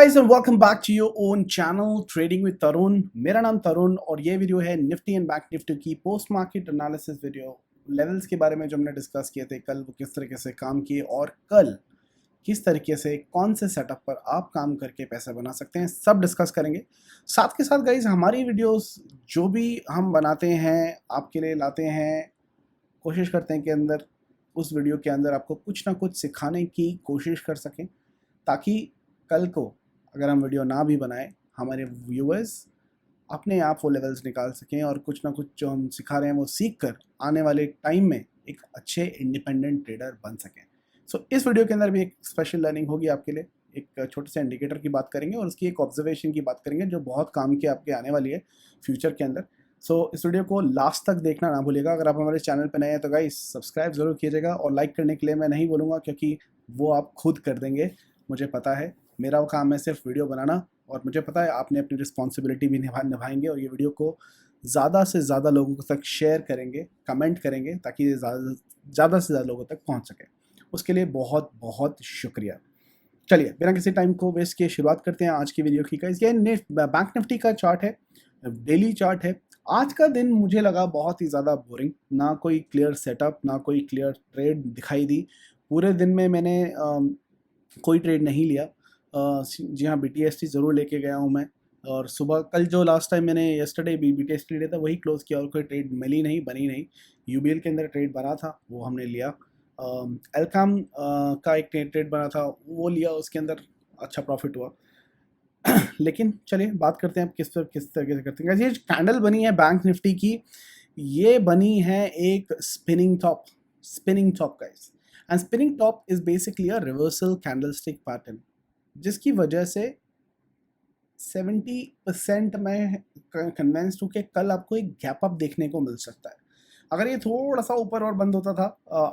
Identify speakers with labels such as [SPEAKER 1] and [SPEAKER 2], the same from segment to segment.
[SPEAKER 1] guys and welcome back to your own channel Trading with तरुण। मेरा नाम तरुण और ये वीडियो है निफ्टी एंड बैंक निफ्टी की post market analysis video. Levels के बारे में जो हमने डिस्कस किए थे कल, वो किस तरीके से काम किए और कल किस तरीके से कौन से सेटअप पर आप काम करके पैसा बना सकते हैं, सब डिस्कस करेंगे। साथ के साथ गाइज हमारी वीडियोस जो भी हम बनाते हैं आपके लिए लाते हैं, कोशिश करते हैं कि अंदर उस वीडियो के अंदर आपको कुछ ना कुछ सिखाने की कोशिश कर सकें, ताकि कल को अगर हम वीडियो ना भी बनाएं हमारे व्यूअर्स अपने आप वो लेवल्स निकाल सकें और कुछ ना कुछ जो हम सिखा रहे हैं वो सीख कर आने वाले टाइम में एक अच्छे इंडिपेंडेंट ट्रेडर बन सकें। सो इस वीडियो के अंदर भी एक स्पेशल लर्निंग होगी आपके लिए। एक छोटे से इंडिकेटर की बात करेंगे और उसकी एक ऑब्जर्वेशन की बात करेंगे जो बहुत काम की आपके आने वाली है फ्यूचर के अंदर। सो इस वीडियो को लास्ट तक देखना ना भूलिएगा। अगर आप हमारे चैनल पर नए हैं तो गाइस सब्सक्राइब ज़रूर कीजिएगा, और लाइक करने के लिए मैं नहीं बोलूँगा क्योंकि वो आप खुद कर देंगे, मुझे पता है। मेरा काम है सिर्फ वीडियो बनाना, और मुझे पता है आपने अपनी रिस्पॉन्सिबिलिटी भी निभाएंगे और ये वीडियो को ज़्यादा से ज़्यादा लोगों तक शेयर करेंगे, कमेंट करेंगे, ताकि ये ज़्यादा से ज़्यादा लोगों तक पहुंच सके। उसके लिए बहुत बहुत शुक्रिया। चलिए बिना किसी टाइम को वेस्ट किए शुरुआत करते हैं आज की वीडियो की। ये बैंक निफ्टी का चार्ट है, डेली चार्ट है। आज का दिन मुझे लगा बहुत ही ज़्यादा बोरिंग, ना कोई क्लियर सेटअप ना कोई क्लियर ट्रेड दिखाई दी। पूरे दिन में मैंने कोई ट्रेड नहीं लिया। जी हाँ, BTST ज़रूर लेके गया हूँ मैं, और सुबह कल जो लास्ट टाइम मैंने येस्टरडे भी BTST लिया था वही क्लोज़ किया और कोई ट्रेड मिली नहीं, बनी नहीं। UBL के अंदर ट्रेड बना था वो हमने लिया। एल्काम का एक ट्रेड बना था वो लिया, उसके अंदर अच्छा प्रॉफिट हुआ। लेकिन चलिए बात करते हैं अब किस तरीके से करते हैं। ये कैंडल बनी है बैंक निफ्टी की, ये बनी है एक spinning top guys. And spinning top is basically a reversal candlestick pattern, जिसकी वजह से 70% में कन्विंस्ड हूँ कि कल आपको एक गैप अप देखने को मिल सकता है। अगर ये थोड़ा सा ऊपर और बंद होता था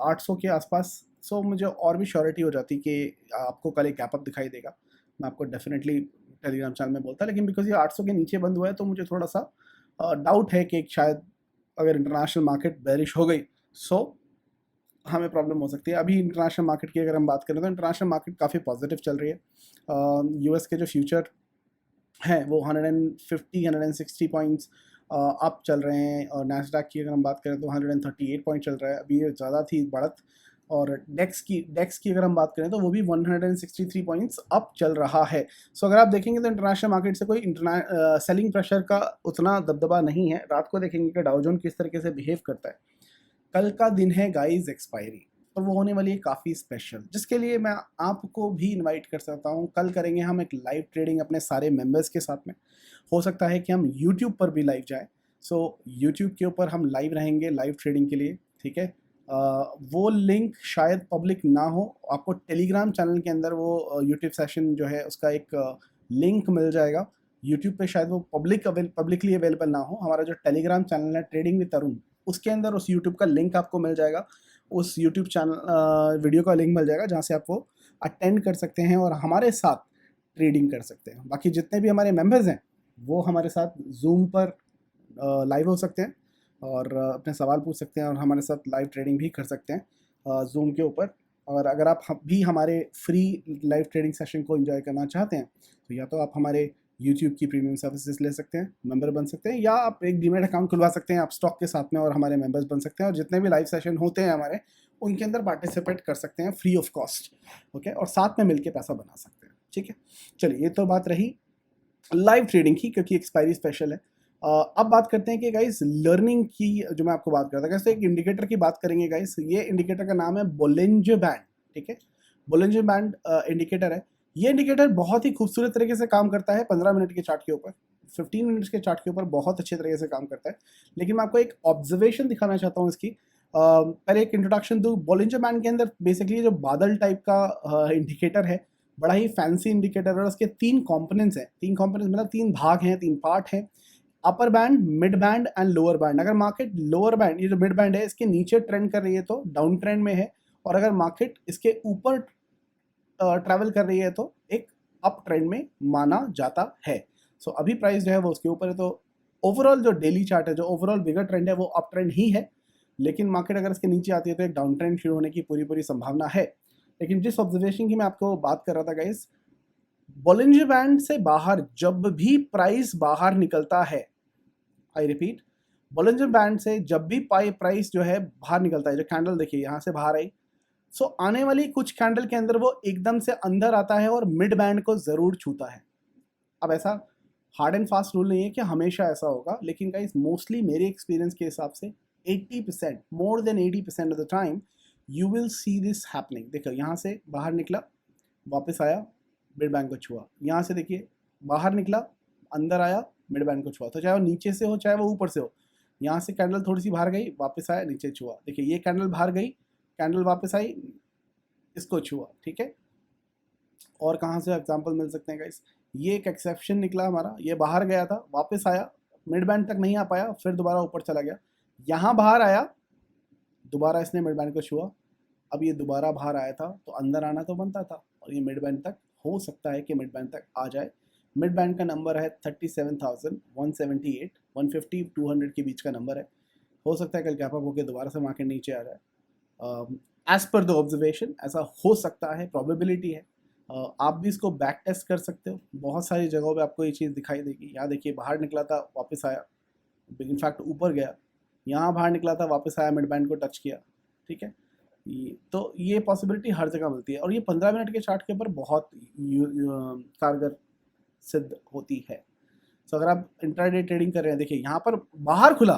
[SPEAKER 1] 800 के आसपास, सो मुझे और भी श्योरिटी हो जाती कि आपको कल एक गैप अप दिखाई देगा। मैं आपको डेफिनेटली टेलीग्राम चैनल में बोलता, लेकिन बिकॉज ये 800 के नीचे बंद हुआ है तो मुझे थोड़ा सा डाउट है कि शायद अगर इंटरनेशनल मार्केट बेरिश हो गई सो हमें प्रॉब्लम हो सकती है। अभी इंटरनेशनल मार्केट की अगर हम बात करें तो इंटरनेशनल मार्केट काफ़ी पॉजिटिव चल रही है। US के जो फ्यूचर हैं वो 150-160 पॉइंट्स अप चल रहे हैं, और नैस्डैक की अगर हम बात करें तो 138 पॉइंट चल रहा है। अभी ये ज़्यादा थी बढ़त। और डेक्स की अगर हम बात करें तो वो भी 163 पॉइंट्स अप चल रहा है। सो अगर आप देखेंगे तो इंटरनेशनल मार्केट से कोई सेलिंग प्रेशर का उतना दबदबा नहीं है। रात को देखेंगे कि डाउ जोन्स किस तरीके से बिहेव करता है। कल का दिन है गाइस एक्सपायरी, और वो होने वाली है काफ़ी स्पेशल, जिसके लिए मैं आपको भी इनवाइट कर सकता हूँ। कल करेंगे हम एक लाइव ट्रेडिंग अपने सारे मेंबर्स के साथ में। हो सकता है कि हम YouTube पर भी लाइव जाएं। सो YouTube के ऊपर हम लाइव रहेंगे लाइव ट्रेडिंग के लिए, ठीक है। वो लिंक शायद पब्लिक ना हो, आपको टेलीग्राम चैनल के अंदर वो YouTube सेशन जो है उसका एक लिंक मिल जाएगा। YouTube पे शायद वो पब्लिकली अवेलेबल ना हो। हमारा जो टेलीग्राम चैनल है ट्रेडिंग विद तरुण, उसके अंदर उस YouTube का लिंक आपको मिल जाएगा, उस YouTube चैनल वीडियो का लिंक मिल जाएगा जहाँ से आप वो अटेंड कर सकते हैं और हमारे साथ ट्रेडिंग कर सकते हैं। बाकी जितने भी हमारे मेंबर्स हैं वो हमारे साथ जूम पर लाइव हो सकते हैं और अपने सवाल पूछ सकते हैं और हमारे साथ लाइव ट्रेडिंग भी कर सकते हैं जूम के ऊपर। और अगर आप भी हमारे फ्री लाइव ट्रेडिंग सेशन को एंजॉय करना चाहते हैं तो या तो आप हमारे YouTube की प्रीमियम सर्विसेज ले सकते हैं, मेंबर बन सकते हैं, या आप एक डीमैट अकाउंट खुलवा सकते हैं आप स्टॉक के साथ में और हमारे मेंबर्स बन सकते हैं। और जितने भी लाइव सेशन होते हैं हमारे, उनके अंदर पार्टिसिपेट कर सकते हैं फ्री ऑफ कॉस्ट, ओके, और साथ में मिलके पैसा बना सकते हैं, ठीक है। चलिए ये तो बात रही लाइव ट्रेडिंग की, क्योंकि एक्सपायरी स्पेशल है। अब बात करते हैं कि गाइस लर्निंग की, जो मैं आपको बात करता था। गाइस एक इंडिकेटर की बात करेंगे गाइस। ये इंडिकेटर का नाम है बोलिंजर बैंड, ठीक है। बोलिंजर बैंड इंडिकेटर है। ये इंडिकेटर बहुत ही खूबसूरत तरीके से काम करता है 15 मिनट के चार्ट के ऊपर, 15 मिनट्स के चार्ट के ऊपर बहुत अच्छे तरीके से काम करता है। लेकिन मैं आपको एक ऑब्जर्वेशन दिखाना चाहता हूँ इसकी। पहले एक इंट्रोडक्शन दूँ। बोलिंजर बैंड के अंदर बेसिकली जो बादल टाइप का इंडिकेटर है, बड़ा ही फैंसी इंडिकेटर है। और उसके 3 कॉम्पोनेंट्स हैं। 3 कॉम्पोनेंट्स मतलब 3 भाग हैं, 3 पार्ट हैं। Upper band, mid band and lower band. अगर मार्केट लोअर बैंड, ये जो मिड बैंड है, इसके नीचे ट्रेंड कर रही है तो डाउन ट्रेंड में है, और अगर मार्केट इसके ऊपर ट्रैवल कर रही है तो एक अप ट्रेंड में माना जाता है। सो अभी प्राइस जो है वो उसके ऊपर है। तो ओवरऑल जो डेली चार्ट है, जो ओवरऑल बिगर ट्रेंड है, वो अप ट्रेंड ही है। लेकिन मार्केट अगर इसके नीचे आती है तो एक डाउन ट्रेंड शुरू होने की पूरी संभावना है। लेकिन जिस ऑब्जर्वेशन की मैं आपको बात कर रहा था गाइस, बॉलिंजर बैंड से बाहर जब भी प्राइस बाहर निकलता है, आई रिपीट, बॉलिंजर बैंड से जब भी प्राइस जो है बाहर निकलता है, जो कैंडल देखिए यहाँ से बाहर आई, सो आने वाली कुछ कैंडल के अंदर वो एकदम से अंदर आता है और मिड बैंड को जरूर छूता है। अब ऐसा हार्ड एंड फास्ट रूल नहीं है कि हमेशा ऐसा होगा, लेकिन गाइस मोस्टली मेरे एक्सपीरियंस के हिसाब से 80%, more than 80% of the time you will see this happening. देखो यहाँ से बाहर निकला, वापस आया, मिड बैंड को छुआ, यहाँ से देखिए बाहर निकला, अंदर आया, मिड बैंड को छुआ। तो चाहे वो नीचे से हो चाहे वो ऊपर से हो, यहाँ से कैंडल थोड़ी सी बाहर गई, वापस आया, नीचे छुआ, देखिए ये कैंडल बाहर गई, कैंडल वापस आई, इसको छुआ, ठीक है। और कहाँ से एग्जांपल मिल सकते हैं गाइस, ये एक एक्सेप्शन निकला हमारा, ये बाहर गया था, वापस आया, मिड बैंड तक नहीं आ पाया, फिर दोबारा ऊपर चला गया, यहाँ बाहर आया, दोबारा इसने मिड बैंड को छुआ, अब ये दोबारा बाहर आया था, तो अंदर आना तो बनता था, और ये मिड बैंड तक हो सकता है कि मिड बैंड तक आ जाए। मिड बैंड का नंबर है 37,178, 150 200 के बीच का नंबर है। हो सकता है कल गैप अप होकर दोबारा से मार्केट नीचे आ जाए। एज पर द ऑब्जर्वेशन ऐसा हो सकता है, प्रोबेबिलिटी है। आप भी इसको बैक टेस्ट कर सकते हो, बहुत सारी जगहों पे आपको ये चीज़ दिखाई देगी। यहाँ देखिए बाहर निकला था, वापस आया, इनफैक्ट ऊपर गया, यहाँ बाहर निकला था, वापस आया, मिड बैंड को टच किया, ठीक है। तो ये पॉसिबिलिटी हर जगह मिलती है, और ये 15 मिनट के चार्ट के ऊपर बहुत कारगर सिद्ध होती है। तो अगर आप इंट्राडे ट्रेडिंग कर रहे हैं, देखिए यहाँ पर बाहर खुला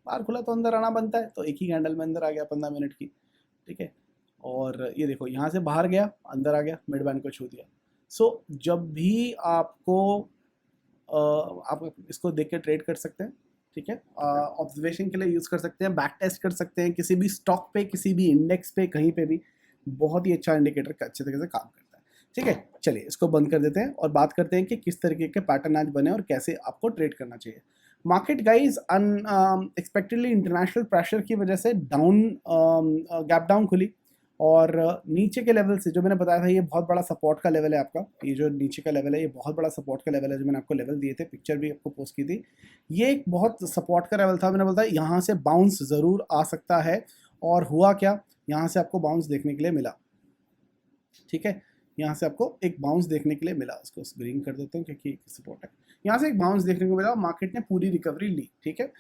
[SPEAKER 1] तो अंदर आना बनता है, तो एक ही कैंडल में अंदर आ गया 15 मिनट की, ठीक है। और ये देखो यहाँ से बाहर गया, अंदर आ गया, मिड बैंड को छू दिया। सो जब भी आपको आप इसको देख के ट्रेड कर सकते हैं, ठीक है। ऑब्जर्वेशन के लिए यूज़ कर सकते हैं, बैक टेस्ट कर सकते हैं, किसी भी स्टॉक पे, किसी भी इंडेक्स पे, कहीं पे भी बहुत ही अच्छा इंडिकेटर अच्छे तरीके से काम करता है, ठीक है। चलिए इसको बंद कर देते हैं और बात करते हैं कि किस तरीके के पैटर्न आज बने और कैसे आपको ट्रेड करना चाहिए। Market guys unexpectedly international pressure की वजह से डाउन, गैप डाउन खुली, और नीचे के लेवल से जो मैंने बताया था, ये बहुत बड़ा सपोर्ट का लेवल है आपका, ये जो नीचे का लेवल है ये बहुत बड़ा सपोर्ट का लेवल है, जो मैंने आपको लेवल दिए थे, पिक्चर भी आपको पोस्ट की थी। ये एक बहुत सपोर्ट का लेवल था, मैंने बोला यहाँ से बाउंस ज़रूर आ सकता है, और हुआ क्या, यहाँ से आपको बाउंस देखने के लिए मिला, ठीक है। यहाँ से आपको एक बाउंस देखने के लिए मिला, इसको ग्रीन कर देते हैं क्योंकि सपोर्ट है। यहाँ से एक बाउंस देखने को मिला, मार्केट ने पूरी रिकवरी ली, ठीक है।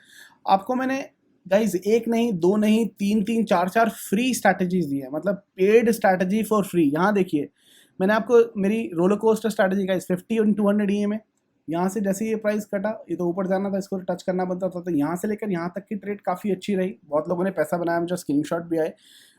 [SPEAKER 1] आपको मैंने गाइज एक नहीं, दो नहीं, तीन तीन, चार चार फ्री स्ट्रैटेजीज दी है, मतलब पेड स्ट्रैटेजी फॉर फ्री। यहाँ देखिए मैंने आपको मेरी रोलर कोस्टर स्ट्रैटेजी गाइज 50 और 200 EMA, यहाँ से जैसे ये प्राइस कटा, ये तो ऊपर जाना था, इसको टच करना बनता था, तो यहाँ से लेकर यहाँ तक की ट्रेड काफ़ी अच्छी रही, बहुत लोगों ने पैसा बनाया, मुझे स्क्रीनशॉट भी आए,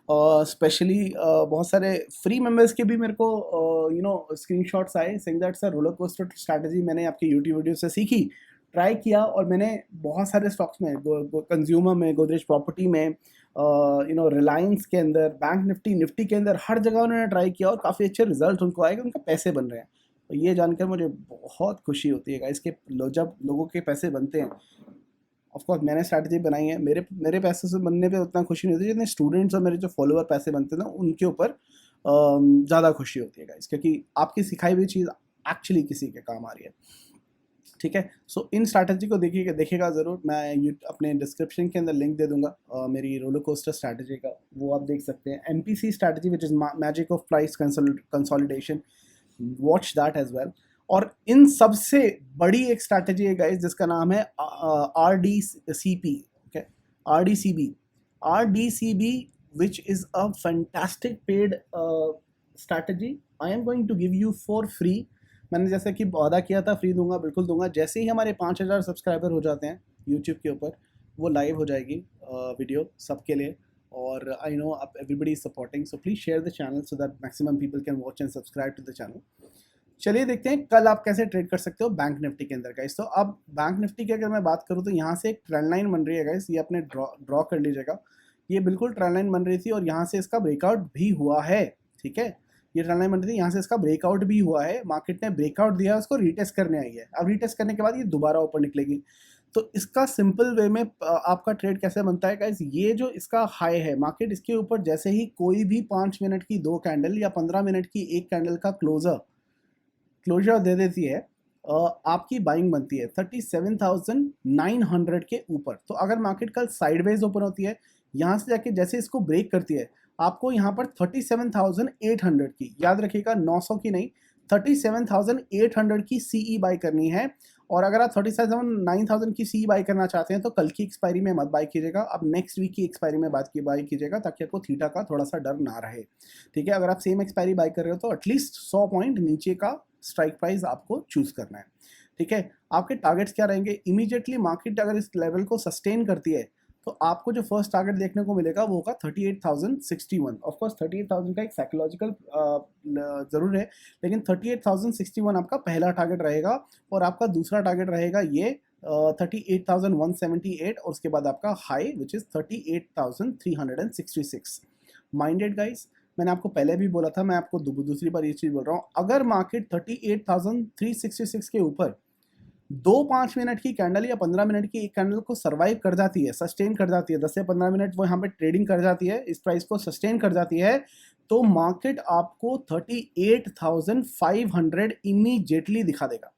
[SPEAKER 1] स्पेशली बहुत सारे फ्री मेंबर्स के भी मेरे को स्क्रीनशॉट्स आए, saying that sir roller coaster strategy मैंने आपके यूट्यूब वीडियो से सीखी, ट्राई किया, और मैंने बहुत सारे स्टॉक्स में, कंज्यूमर में, गोदरेज प्रॉपर्टी में, रिलायंस के अंदर, बैंक निफ्टी के अंदर, हर जगह उन्होंने ट्राई किया, और काफ़ी अच्छे रिजल्ट उनको आए कि उनके पैसे बन रहे हैं। तो ये जानकर मुझे बहुत खुशी होती है इसके, जब लोगों के पैसे बनते हैं। ऑफकोर्स मैंने स्ट्रैटेजी बनाई है, मेरे पैसे से बनने पे उतना खुशी नहीं होती जितने स्टूडेंट्स और मेरे जो फॉलोअर पैसे बनते हैं ना, उनके ऊपर ज़्यादा खुशी होती है गाइस, क्योंकि आपकी सिखाई हुई चीज़ एक्चुअली किसी के काम आ रही है, ठीक है। सो इन स्ट्रैटेजी को देखेगा ज़रूर, मैं अपने डिस्क्रिप्शन के अंदर लिंक दे दूंगा मेरी रोलर कोस्टर स्ट्रैटेजी का, वो आप देख सकते हैं। MPC strategy which is magic of price consolidation, watch that as well. और इन सबसे बड़ी एक स्ट्रैटेजी है गाइस जिसका नाम है RDCP, okay? RDCB which is a fantastic paid strategy I am going to give you for free। मैंने जैसे कि वादा किया था फ्री दूंगा, बिल्कुल दूंगा। जैसे ही हमारे 5000 सब्सक्राइबर हो जाते हैं यूट्यूब के ऊपर, वो लाइव हो जाएगी वीडियो सबके लिए, और आई नो आप everybody is supporting, so please share the channel so that maximum people can watch and subscribe to the channel. चलिए देखते हैं कल आप कैसे ट्रेड कर सकते हो बैंक निफ्टी के अंदर गाइस। तो अब बैंक निफ्टी की अगर मैं बात करूँ तो यहाँ से एक ट्रेंड लाइन बन रही है गाइस, ये अपने ड्रॉ कर लीजिएगा। ये बिल्कुल ट्रेंड लाइन बन रही थी और यहाँ से इसका ब्रेकआउट भी हुआ है, ठीक है। ये ट्रेंड लाइन बन रही थी, यहाँ से इसका ब्रेकआउट भी हुआ है, मार्केट ने ब्रेकआउट दिया, उसको रीटेस्ट करने आई है। अब रीटेस्ट करने के बाद ये दोबारा ऊपर निकलेगी। तो इसका सिंपल वे में आपका ट्रेड कैसे बनता है गाइस, ये जो इसका हाई है, मार्केट इसके ऊपर जैसे ही कोई भी 5 मिनट की 2 कैंडल या 15 मिनट की 1 कैंडल का क्लोजर दे देती है, आपकी बाइंग बनती है 37,900 के ऊपर। तो अगर मार्केट कल साइडवेज ओपन होती है, यहाँ से जाके जैसे इसको ब्रेक करती है, आपको यहाँ पर 37,800 की, याद रखिएगा 900 की नहीं, 37,800 की सीई बाई करनी है। और अगर आप 37,900 की सीई बाई करना चाहते हैं तो कल की एक्सपायरी में मत बाई कीजिएगा, अब नेक्स्ट वीक की एक्सपायरी में बाई कीजिएगा, ताकि आपको थीटा का थोड़ा सा डर ना रहे। ठीक है, अगर आप सेम एक्सपायरी बाई कर रहे हो तो एटलीस्ट 100 पॉइंट नीचे का स्ट्राइक प्राइस आपको चूज करना है। ठीक है, आपके टारगेट्स क्या रहेंगे? इमीडिएटली मार्केट अगर इस लेवल को सस्टेन करती है तो आपको जो फर्स्ट टारगेट देखने को मिलेगा वो होगा 38,061। ऑफकोर्स 38,000 का एक साइकोलॉजिकल जरूर है, लेकिन 38,061 आपका पहला टारगेट रहेगा, और आपका दूसरा टारगेट रहेगा ये 38,178, और उसके बाद आपका high which is 38,366। Minded guys, मैंने आपको पहले भी बोला था, मैं आपको दूसरी बार ये चीज़ बोल रहा हूँ, अगर मार्केट 38,366 के ऊपर 2-5 मिनट की कैंडल या 15 मिनट की एक कैंडल को सर्वाइव कर जाती है, सस्टेन कर जाती है, 10 से 15 मिनट वो यहाँ पे ट्रेडिंग कर जाती है, इस प्राइस को सस्टेन कर जाती है, तो मार्केट आपको 38,500 इमीडिएटली दिखा देगा।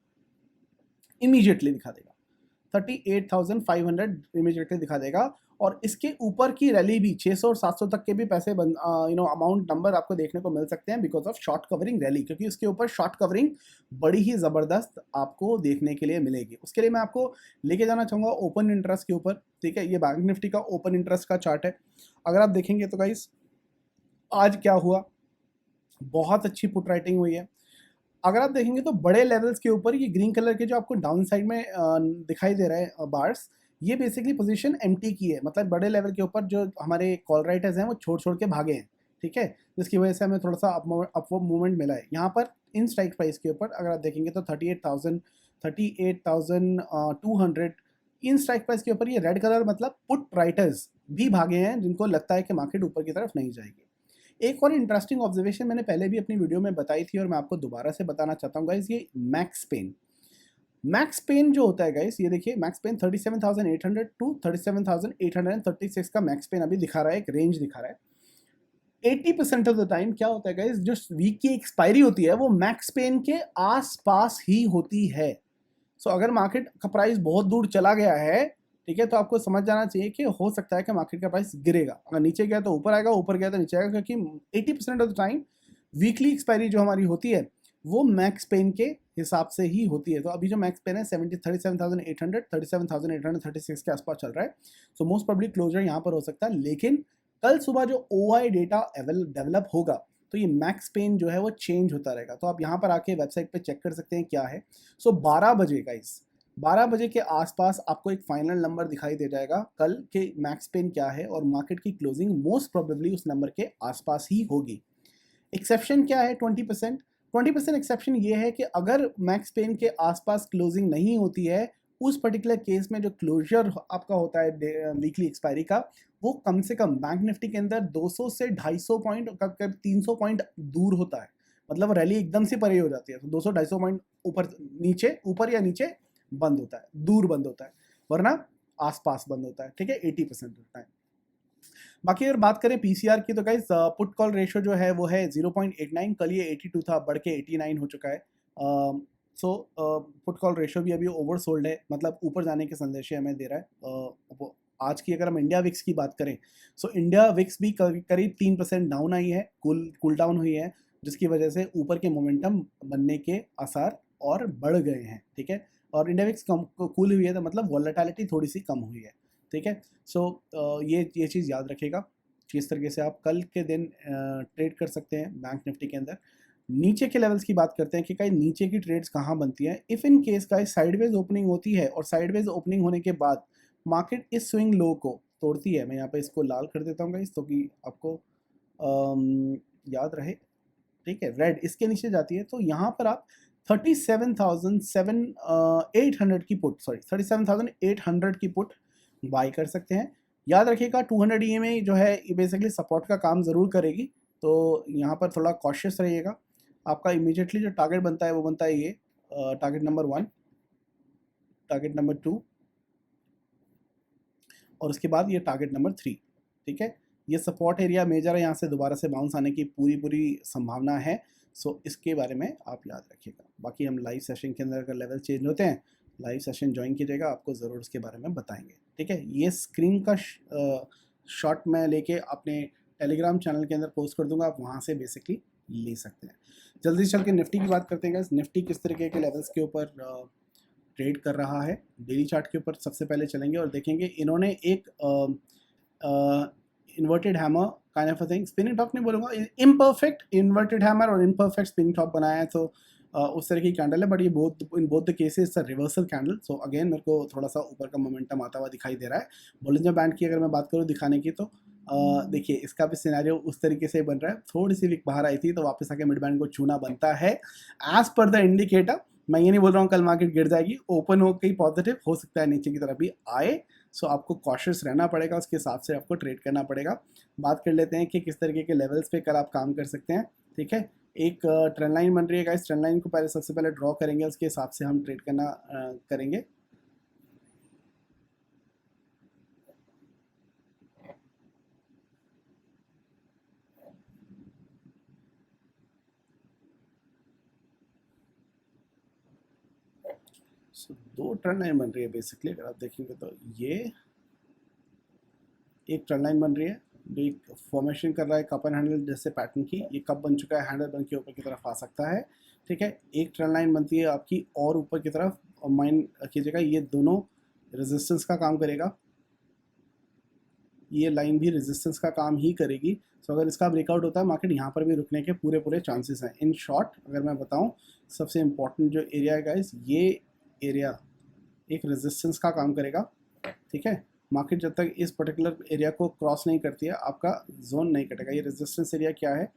[SPEAKER 1] 38,500 इमीडिएटली दिखा देगा। और इसके ऊपर की रैली भी 600 और 700 तक के भी पैसे अमाउंट नंबर आपको देखने को मिल सकते हैं because of short covering rally, क्योंकि उसके ऊपर शॉर्ट कवरिंग बड़ी ही ज़बरदस्त आपको देखने के लिए मिलेगी। उसके लिए मैं आपको लेके जाना चाहूँगा ओपन इंटरेस्ट के ऊपर। ठीक है, ये बैंक निफ्टी का ओपन इंटरेस्ट का चार्ट है। अगर आप देखेंगे तो गाइस आज क्या हुआ, बहुत अच्छी पुट राइटिंग हुई है। अगर आप देखेंगे तो बड़े लेवल्स के ऊपर ये ग्रीन कलर के जो आपको डाउन साइड में दिखाई दे रहे हैं बार्स, ये बेसिकली पोजीशन एम्प्टी की है, मतलब बड़े लेवल के ऊपर जो हमारे कॉल राइटर्स हैं वो छोड़ के भागे हैं। ठीक है, जिसकी वजह से हमें थोड़ा सा अपवर्ड मूवमेंट मिला है। यहाँ पर इन स्ट्राइक प्राइस के ऊपर अगर आप देखेंगे तो 38,200 इन स्ट्राइक प्राइस के ऊपर ये रेड कलर मतलब पुट राइटर्स भी भागे हैं, जिनको लगता है कि मार्केट ऊपर की तरफ नहीं जाएगी। एक और इंटरेस्टिंग ऑब्जर्वेशन मैंने पहले भी अपनी वीडियो में बताई थी और मैं आपको दोबारा से बताना चाहता हूँ गाइस, ये मैक्स पेन जो होता है गाइस, ये देखिए मैक्स पेन 37,800 टू 37,836 का मैक्स पेन अभी दिखा रहा है, एक रेंज दिखा रहा है। 80% ऑफ द टाइम क्या होता है गाइस, जो वीक की एक्सपायरी होती है वो मैक्स पेन के आसपास ही होती है। सो अगर मार्केट का प्राइस बहुत दूर चला गया है, ठीक है, तो आपको समझ जाना चाहिए कि हो सकता है कि मार्केट का प्राइस गिरेगा, अगर नीचे गया तो ऊपर आएगा, ऊपर गया तो नीचे आएगा, क्योंकि 80% of the time weekly expiry जो हमारी होती है वो मैक्स पेन के हिसाब से ही होती है। तो अभी जो मैक्स पेन है 37,836 के आसपास चल रहा है। सो मोस्ट प्रोबेबली क्लोजर यहाँ पर हो सकता है, लेकिन कल सुबह जो OI डेटा डेवलप होगा तो ये मैक्स पेन जो है वो चेंज होता रहेगा। तो आप यहाँ पर आके वेबसाइट पे चेक कर सकते हैं क्या है। सो 12 बजे गाइस, 12 बजे के आसपास आपको एक फाइनल नंबर दिखाई दे जाएगा कल के मैक्स पेन क्या है, और मार्केट की क्लोजिंग मोस्ट प्रोबेबली उस नंबर के आसपास ही होगी। एक्सेप्शन क्या है? 20%। 20% एक्सेप्शन ये है कि अगर मैक्स पेन के आसपास क्लोजिंग नहीं होती है, उस पर्टिकुलर केस में जो क्लोजर आपका होता है वीकली एक्सपायरी का, वो कम से कम बैंक निफ्टी के अंदर 200 से 250 पॉइंट 300 पॉइंट दूर होता है, मतलब रैली एकदम से परे हो जाती है। तो 200-250 पॉइंट ऊपर या नीचे बंद होता है, दूर बंद होता है, वरना आसपास बंद होता है। ठीक है, 80% होता है। बाकी अगर बात करें पीसीआर की तो गाइस पुट कॉल रेशो जो है वो है 0.89, कल ये 82 था, बढ़ के 89 हो चुका है। सो पुट कॉल रेशो भी अभी ओवरसोल्ड है, मतलब ऊपर जाने के संदेश हमें दे रहा है। आज की अगर हम इंडिया विक्स की बात करें, सो इंडिया विक्स भी करीब 3% डाउन आई है, कूल डाउन हुई है, जिसकी वजह से ऊपर के मोमेंटम बनने के आसार और बढ़ गए हैं। ठीक है, और इंडिया विक्स कूल हुई है तो मतलब वॉलेटिलिटी थोड़ी सी कम हुई है। ठीक है, सो ये चीज़ याद रखिएगा कि इस तरीके से आप कल के दिन ट्रेड कर सकते हैं बैंक निफ्टी के अंदर। नीचे के लेवल्स की बात करते हैं कि कई नीचे की ट्रेड्स कहाँ बनती हैं। इफ़ इन केस का साइडवेज ओपनिंग होती है और साइडवेज ओपनिंग होने के बाद मार्केट इस स्विंग लो को तोड़ती है, मैं यहाँ पे इसको लाल कर देता हूँ गाइस, तो कि आपको याद रहे। ठीक है, रेड इसके नीचे जाती है, तो यहाँ पर आप 37,800 की पुट 37,800 की पुट बाई कर सकते हैं। याद रखिएगा 200 EMA जो है ये बेसिकली सपोर्ट का काम ज़रूर करेगी, तो यहाँ पर थोड़ा कॉशियस रहिएगा। आपका इमीडिएटली जो टारगेट बनता है वो बनता है ये टारगेट नंबर 1, टारगेट नंबर 2 और उसके बाद ये टारगेट नंबर 3। ठीक है, ये सपोर्ट एरिया मेजर है, यहाँ से दोबारा से बाउंस आने की पूरी संभावना है। सो इसके बारे में आप याद रखिएगा। बाकी हम लाइव सेशन के अंदर अगर लेवल चेंज होते हैं, लाइव सेशन ज्वाइन कीजिएगा, आपको ज़रूर उसके बारे में बताएंगे। ठीक है, ये स्क्रीन का शॉट मैं लेके अपने टेलीग्राम चैनल के अंदर पोस्ट कर दूंगा, आप वहाँ से बेसिकली ले सकते हैं। जल्दी से चल के निफ्टी की बात करते हैं गाइस। निफ्टी किस तरीके के लेवल्स के ऊपर ट्रेड कर रहा है। डेली चार्ट के ऊपर सबसे पहले चलेंगे और देखेंगे इन्होंने एक inverted hammer kind of a thing, spinning top नहीं बोलूँगा, इम्परफेक्ट इन्वर्टेड हैमर और इम्परफेक्ट स्पिनिंग टॉप बनाया है। तो उस तरह की कैंडल है, बट ये in both the cases reversal candle. So again मेरे को थोड़ा सा ऊपर का मोमेंटम आता हुआ दिखाई दे रहा है। बोलिंजर बैंड की अगर मैं बात करूँ दिखाने की, तो देखिए इसका भी सिनेरियो उस तरीके से बन रहा है। थोड़ी सी वीक बाहर आई थी तो वापस आके मिड बैंड को छूना बनता है एज पर द इंडिकेटर। मैं ये नहीं बोल रहा हूँ कल मार्केट गिर जाएगी, ओपन हो गई पॉजिटिव, हो सकता है नीचे की तरफ भी आए। सो आपको कॉशियस रहना पड़ेगा, उसके हिसाब से आपको ट्रेड करना पड़ेगा। बात कर लेते हैं कि किस तरीके के लेवल्स पे कल आप काम कर सकते हैं। ठीक है, एक ट्रेंड लाइन बन रही है गाइस, ट्रेंड लाइन को पहले सबसे पहले ड्रॉ करेंगे, उसके हिसाब से हम ट्रेड करना करेंगे। दो ट्रेंड लाइन बन रही है बेसिकली, अगर आप देखेंगे तो ये एक ट्रेंड लाइन बन रही है, एक फॉर्मेशन कर रहा है कप एंड हैंडल जैसे पैटर्न की। ये कप बन चुका है, हैंडल बन के ऊपर की तरफ आ सकता है। ठीक है, एक ट्रेंड लाइन बनती है आपकी और ऊपर की तरफ, और माइंड कीजिएगा ये दोनों रेजिस्टेंस का काम करेगा, ये लाइन भी रेजिस्टेंस का काम ही करेगी। सो अगर इसका ब्रेकआउट होता है मार्केट यहाँ पर भी रुकने के पूरे पूरे चांसेस हैं। इन शॉर्ट अगर मैं बताऊँ, सबसे इम्पॉर्टेंट जो एरिया है गाइस, ये एरिया एक रेजिस्टेंस का काम करेगा। ठीक है, मार्केट जब तक इस पर्टिकुलर एरिया को क्रॉस नहीं करती है आपका जोन नहीं कटेगा। ये रेजिस्टेंस एरिया क्या है,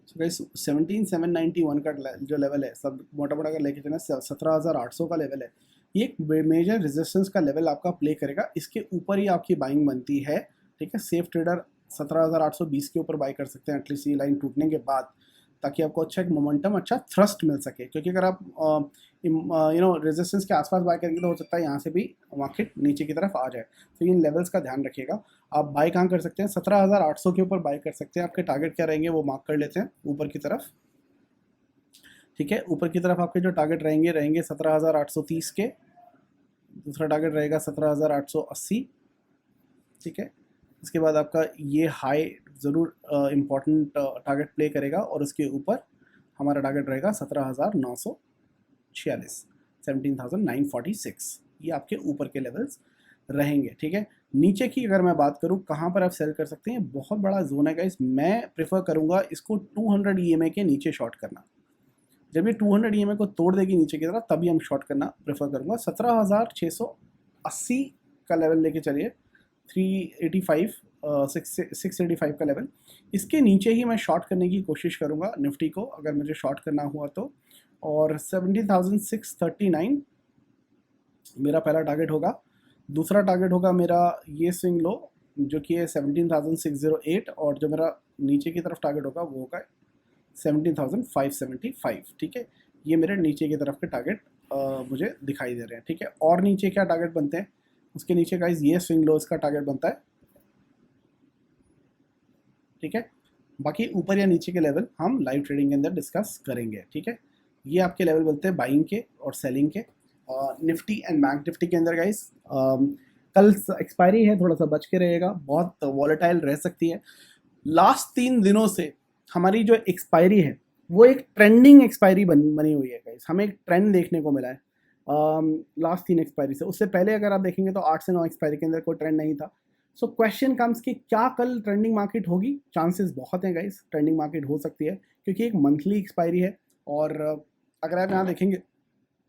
[SPEAKER 1] so गाइस 17,791 का जो लेवल है, सब मोटा मोटा अगर लेके चलना 17,800 का लेवल है। ये एक मेजर रेजिस्टेंस का लेवल आपका प्ले करेगा, इसके ऊपर ही आपकी बाइंग बनती है। ठीक है, सेफ ट्रेडर 17,820 के ऊपर बाई कर सकते हैं एटलीस्ट ये लाइन टूटने के बाद, ताकि आपको अच्छा एक मोमेंटम, अच्छा थ्रस्ट मिल सके। क्योंकि अगर आप रेजिस्टेंस के आसपास बाय करेंगे तो हो सकता है यहाँ से भी मार्केट नीचे की तरफ आ जाए। तो इन लेवल्स का ध्यान रखिएगा। आप बाय कहाँ कर सकते हैं, 17,800 के ऊपर बाय कर सकते हैं। आपके टारगेट क्या रहेंगे वो मार्क कर लेते हैं ऊपर की तरफ। ठीक है, ऊपर की तरफ आपके जो टारगेट रहेंगे 17,830 के, दूसरा टारगेट रहेगा 17,880। ठीक है, इसके बाद आपका ये हाई ज़रूर इम्पॉर्टेंट टारगेट प्ले करेगा, और उसके ऊपर हमारा टारगेट रहेगा 17,946, 17,946। ये आपके ऊपर के लेवल्स रहेंगे। ठीक है, नीचे की अगर मैं बात करूँ कहाँ पर आप सेल कर सकते हैं, बहुत बड़ा जोन है गाइस। मैं प्रेफर करूँगा इसको 200 EMA के नीचे शॉर्ट करना। जब ये 200 EMA को तोड़ देगी नीचे की तरफ, तभी हम शॉर्ट करना प्रेफर करूँगा। 17,680 का लेवल लेके चलिए, 385 685 का लेवल, इसके नीचे ही मैं शॉर्ट करने की कोशिश करूँगा निफ्टी को, अगर मुझे शॉर्ट करना हुआ तो। और 17,639 मेरा पहला टारगेट होगा। दूसरा टारगेट होगा मेरा ये स्विंग लो जो कि है 17,608, और जो मेरा नीचे की तरफ टारगेट होगा वो होगा 17,575। ठीक है, ये मेरे नीचे की तरफ के टारगेट मुझे दिखाई दे रहे हैं। ठीक है, और नीचे क्या टारगेट बनते हैं, उसके नीचे गाइस ये स्विंग लोज का टारगेट बनता है। ठीक है, बाकी ऊपर या नीचे के लेवल हम लाइव ट्रेडिंग के अंदर डिस्कस करेंगे। ठीक है, ये आपके लेवल बनते हैं बाइंग के और सेलिंग के। निफ्टी एंड बैंक निफ्टी के अंदर गाइस कल एक्सपायरी है, थोड़ा सा बच के रहेगा, बहुत वॉलेटाइल रह सकती है। लास्ट 3 दिनों से हमारी जो एक्सपायरी है वो एक ट्रेंडिंग एक्सपायरी बनी हुई है गाइस, हमें एक ट्रेंड देखने को मिला है लास्ट 3 एक्सपायरी से। उससे पहले अगर आप देखेंगे तो 8 से 9 एक्सपायरी के अंदर कोई ट्रेंड नहीं था। सो क्वेश्चन कम्स कि क्या कल ट्रेंडिंग मार्केट होगी। चांसेस बहुत हैं गाइस, ट्रेंडिंग मार्केट हो सकती है, क्योंकि एक मंथली एक्सपायरी है। और अगर आप यहाँ देखेंगे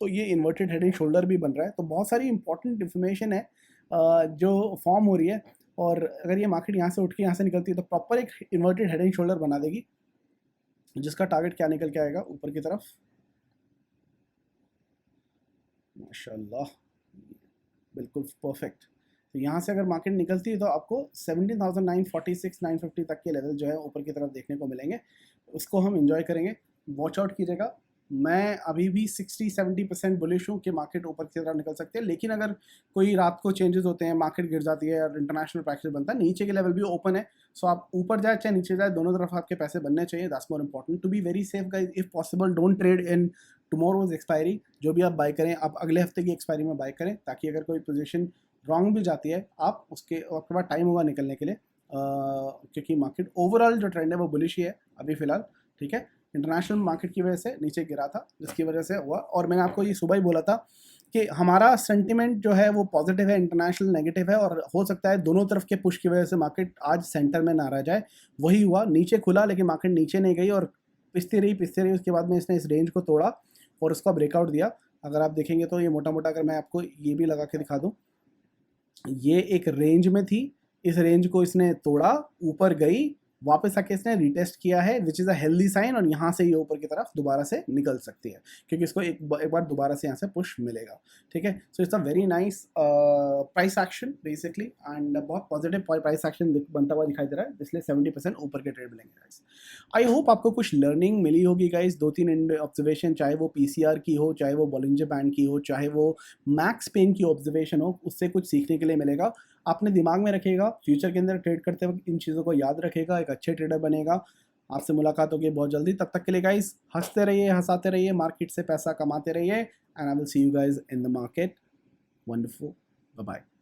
[SPEAKER 1] तो ये इन्वर्टेड हेड एंड शोल्डर भी बन रहा है। तो बहुत सारी इंपॉर्टेंट इन्फॉर्मेशन है जो फॉर्म हो रही है, और अगर ये मार्केट यहाँ से उठ के यहाँ से निकलती है तो प्रॉपर एक इन्वर्टेड हेड एंड शोल्डर बना देगी, जिसका टारगेट क्या निकल के आएगा ऊपर की तरफ, माशाल्लाह बिल्कुल परफेक्ट। तो यहाँ से अगर मार्केट निकलती है तो आपको 17,946 950 तक के लेवल जो है ऊपर की तरफ देखने को मिलेंगे, उसको हम इंजॉय करेंगे। वॉच आउट कीजिएगा। मैं अभी भी 60-70% बुलिश हूँ कि मार्केट ऊपर की तरफ निकल सकते हैं, लेकिन अगर कोई रात को चेंजेस होते हैं, मार्केट गिर जाती है और इंटरनेशनल प्रैक्टिस बनता है, नीचे के लेवल भी ओपन है। सो आप ऊपर जाए चाहे नीचे जाए, दोनों तरफ आपके पैसे बनने चाहिए। That's more important to be very safe guys. If possible don't trade in tomorrow's expiry. जो भी आप बाय करें आप अगले हफ्ते की एक्सपायरी में बाय करें, ताकि अगर कोई पोजीशन रॉन्ग भी जाती है, आप आपके पास टाइम होगा निकलने के लिए, क्योंकि मार्केट ओवरऑल जो ट्रेंड है वो बुलिश ही है अभी फ़िलहाल, ठीक है। इंटरनेशनल मार्केट की वजह से नीचे गिरा था, जिसकी वजह से हुआ, और मैंने आपको ये सुबह ही बोला था कि हमारा सेंटिमेंट जो है वो पॉजिटिव है, इंटरनेशनल नेगेटिव है, और हो सकता है दोनों तरफ के पुश की वजह से मार्केट आज सेंटर में ना रह जाए। वही हुआ, नीचे खुला लेकिन मार्केट नीचे नहीं गई और पिसती रही, उसके बाद में इसने इस रेंज को तोड़ा और उसका ब्रेकआउट दिया। अगर आप देखेंगे तो ये मोटा-मोटा, अगर मैं आपको ये भी लगा के दिखा दूँ, ये एक रेंज में थी, इस रेंज को इसने तोड़ा, ऊपर गई, वापस आके इसने रीटेस्ट किया है, which is a healthy sign, और यहाँ से ये ऊपर की तरफ दोबारा से निकल सकती है, क्योंकि इसको एक बार दोबारा से यहाँ से पुश मिलेगा, ठीक है। So it's a very nice price action basically, and बहुत पॉजिटिव प्राइस एक्शन बनता हुआ दिखाई दे रहा है, इसलिए 70% ऊपर के ट्रेड मिलेंगे गाइस। आई होप आपको कुछ लर्निंग मिली होगी गाइस, 2-3 ऑब्जर्वेशन, चाहे वो पीसीआर की हो, चाहे वो बॉलिंजर बैंड की हो, चाहे वो मैक्स पेन की ऑब्जर्वेशन हो, उससे कुछ सीखने के लिए मिलेगा। आपने दिमाग में रखिएगा, फ्यूचर के अंदर ट्रेड करते वक्त इन चीज़ों को याद रखिएगा, एक अच्छे ट्रेडर बनेगा। आपसे मुलाकात होगी बहुत जल्दी, तब तक के लिए गाइस हंसते रहिए, हंसाते रहिए, मार्केट से पैसा कमाते रहिए, and I will see you guys in the market. Wonderful, bye bye.